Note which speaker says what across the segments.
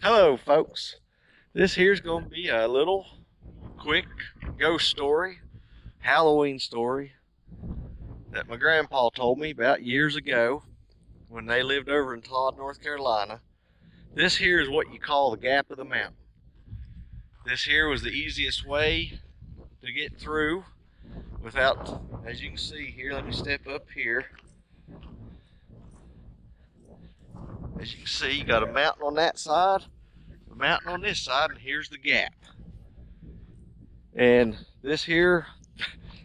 Speaker 1: Hello folks, this here's going to be a little quick ghost story, Halloween story that my grandpa told me about years ago when they lived over in Todd, North Carolina. This here is what you call the gap of the mountain. This here was the easiest way to get through without, as you can see here, let me step up here. As you can see, you got a mountain on that side, a mountain on this side, and here's the gap. And this here,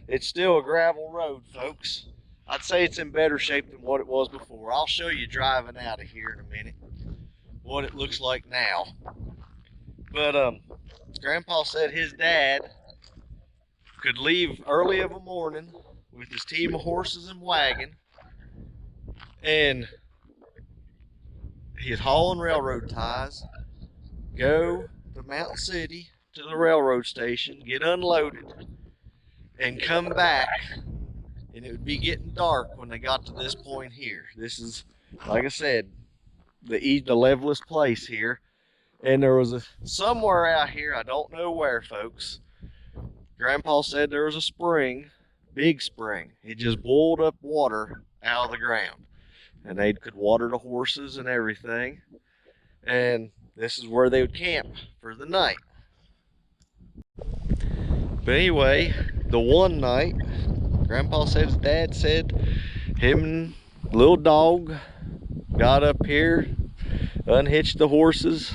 Speaker 1: it's still a gravel road, folks. I'd say it's in better shape than what it was before. I'll show you driving out of here in a minute what it looks like now. But Grandpa said his dad could leave early of a morning with his team of horses and wagon, and he'd haul on railroad ties, go to Mountain City to the railroad station, get unloaded, and come back. And it would be getting dark when they got to this point here. This is, like I said, the levelest place here. And there was somewhere out here, I don't know where, folks. Grandpa said there was a spring, big spring. It just boiled up water out of the ground. And they could water the horses and everything. And this is where they would camp for the night. But anyway, the one night, Grandpa said his dad said him and little dog got up here, unhitched the horses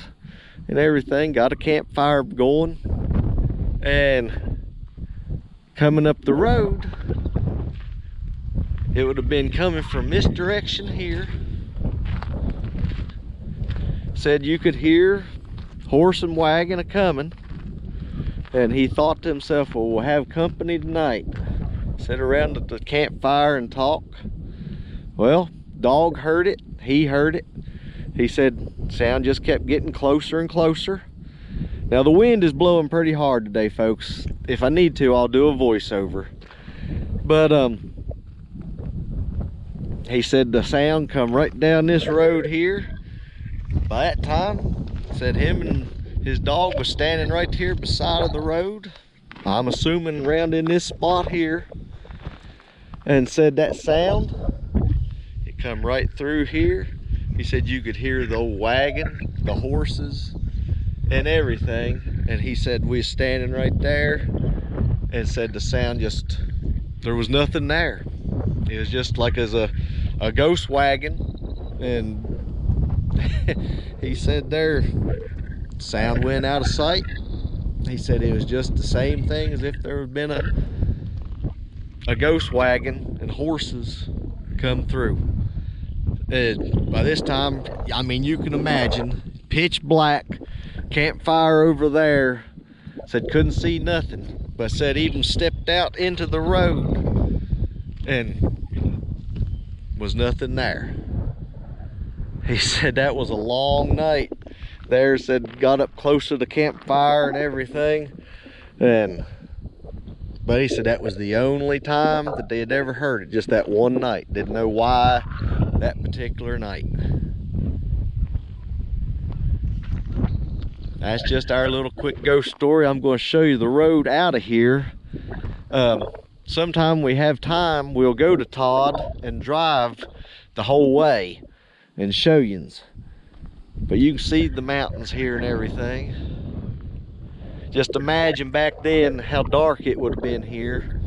Speaker 1: and everything, got a campfire going, and coming up the road, it would have been coming from this direction here. Said you could hear horse and wagon a-coming, and he thought to himself, well, we'll have company tonight. Sit around at the campfire and talk. Well, dog heard it, he heard it. He said sound just kept getting closer and closer. Now the wind is blowing pretty hard today, folks. If I need to, I'll do a voiceover. But he said the sound come right down this road here. By that time, said him and his dog was standing right here beside of the road. I'm assuming around in this spot here. And said that sound, it come right through here. He said you could hear the old wagon, the horses, and everything. And he said we was standing right there, and said the sound just, there was nothing there. It was just like as a ghost wagon. And he said there, sound went out of sight. He said it was just the same thing as if there had been a ghost wagon and horses come through. By this time, I mean, you can imagine, pitch black, campfire over there. Said couldn't see nothing, but said even stepped out into the road and was nothing there. He said that was a long night there. Said got up close to the campfire and everything, but he said that was the only time that they had ever heard it, just that one night. Didn't know why that particular night. That's just our little quick ghost story. I'm going to show you the road out of here. Sometime we have time, we'll go to Todd and drive the whole way and show you. But you can see the mountains here and everything. Just imagine back then how dark it would have been here.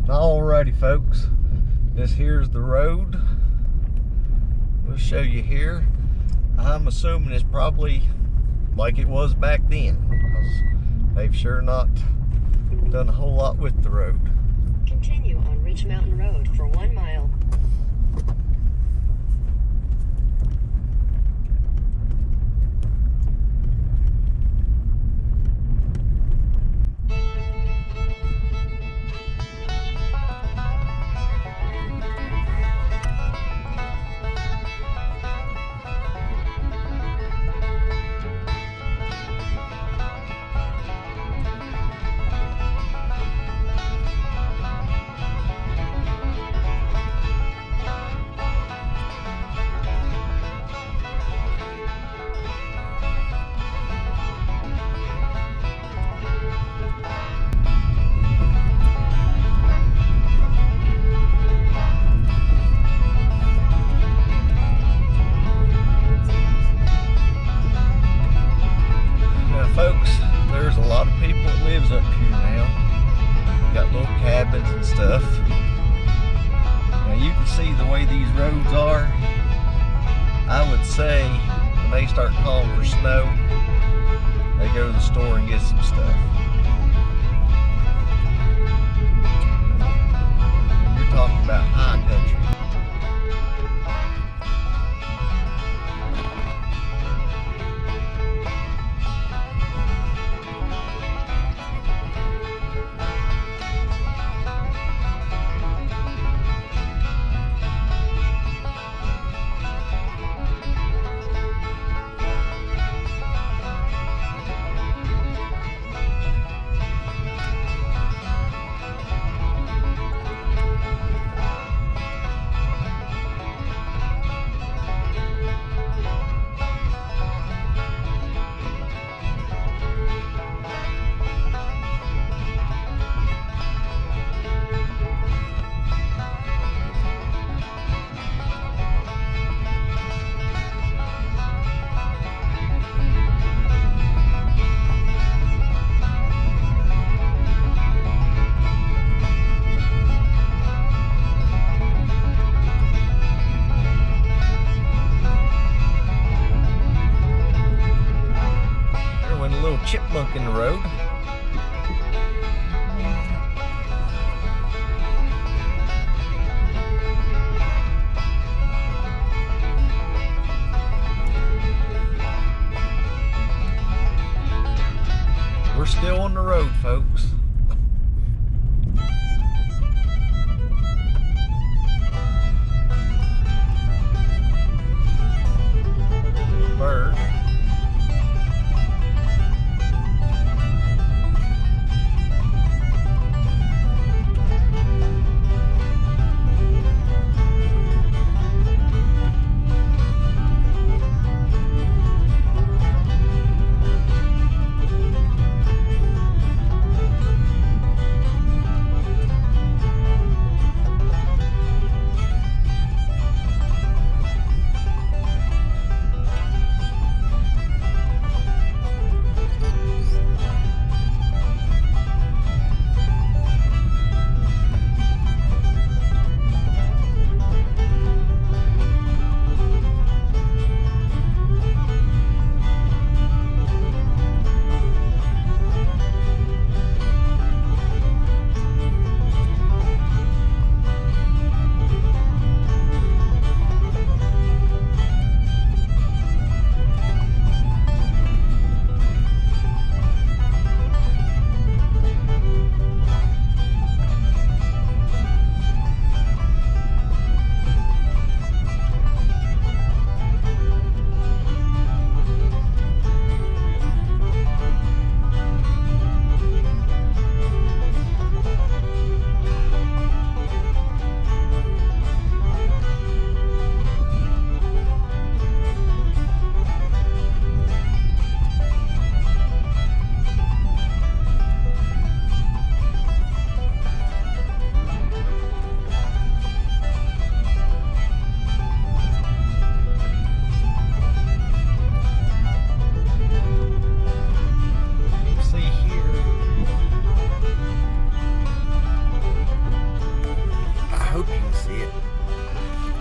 Speaker 1: Alrighty folks, this here's the road. We'll show you here. I'm assuming it's probably like it was back then, because they've sure not done a whole lot with the road.
Speaker 2: Continue on Ridge Mountain Road for 1 mile.
Speaker 1: Folks, there's a lot of people that lives up here now. Got little cabins and stuff. Now you can see the way these roads are. I would say when they start calling for snow, they go to the store and get some stuff. And you're talking about high country. Chipmunk in the road. We're still on the road, folks. Bird.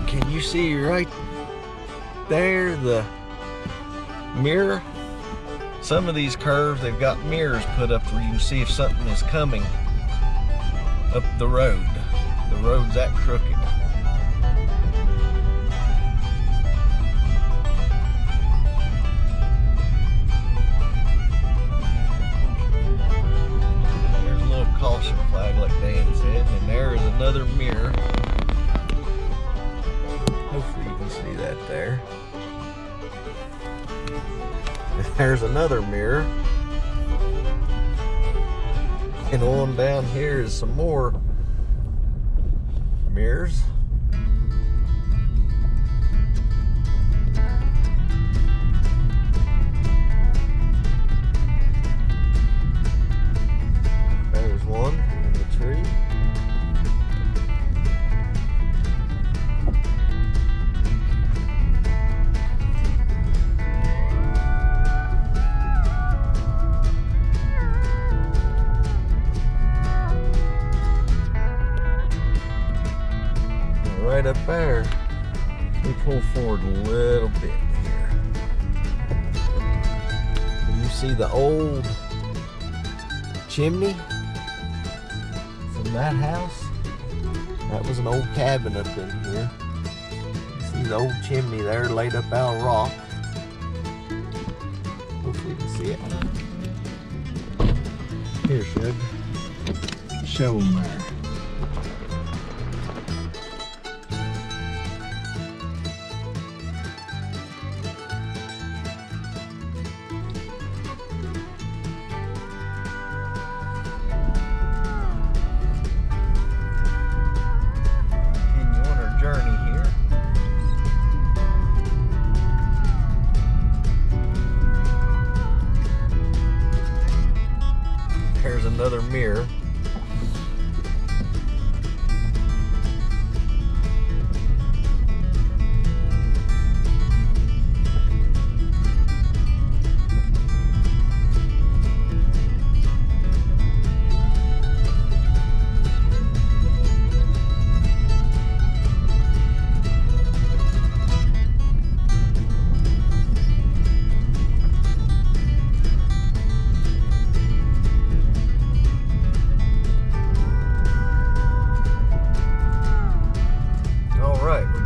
Speaker 1: Can you see right there the mirror? Some of these curves, they've got mirrors put up where you can see if something is coming up the road. The road's that crooked. There's a little caution flag like Dan said, and there is another mirror. Hopefully you can see that there. There's another mirror. And on down here is some more mirrors. There's one in the tree. right up there. We pull forward a little bit here. And you see the old chimney from that house? That was an old cabin up in here. You see the old chimney there laid up out of rock. Hopefully you can see it. Here, Shug. Show them there. Journey here. There's another mirror.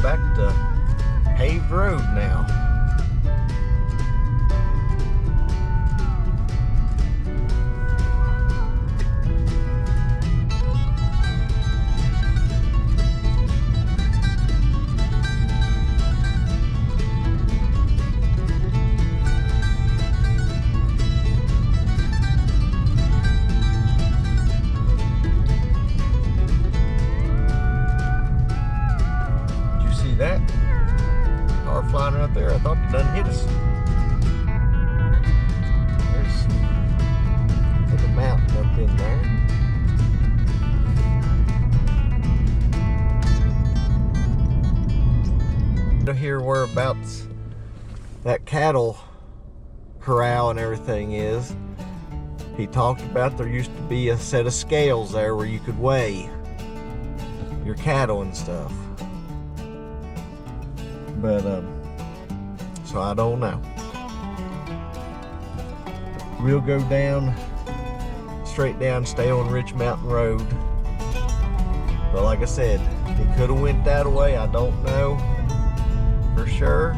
Speaker 1: Back to paved road now. That car flying right there, I thought it done hit us. There's the mountain up in there. Here whereabouts that cattle corral and everything is. He talked about there used to be a set of scales there where you could weigh your cattle and stuff. But so I don't know. We'll go down, straight down, stay on Rich Mountain Road. But like I said, he could have went that way. I don't know for sure.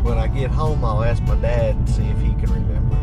Speaker 1: When I get home, I'll ask my dad and see if he can remember.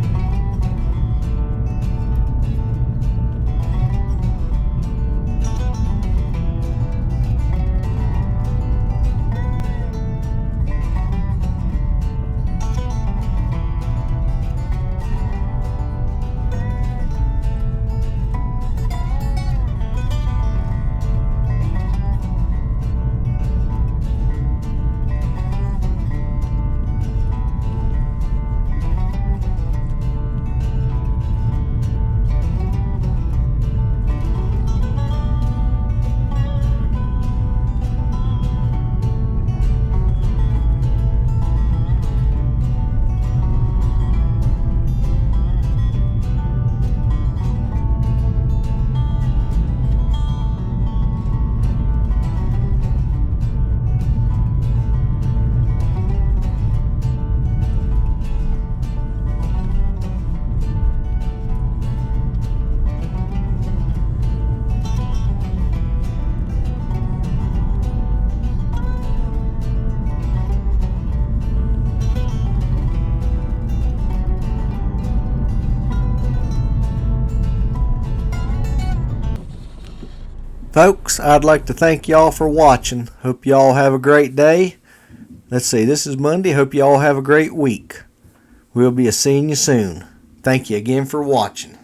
Speaker 1: Folks, I'd like to thank y'all for watching. Hope y'all have a great day. Let's see, this is Monday. Hope y'all have a great week. We'll be seeing you soon. Thank you again for watching.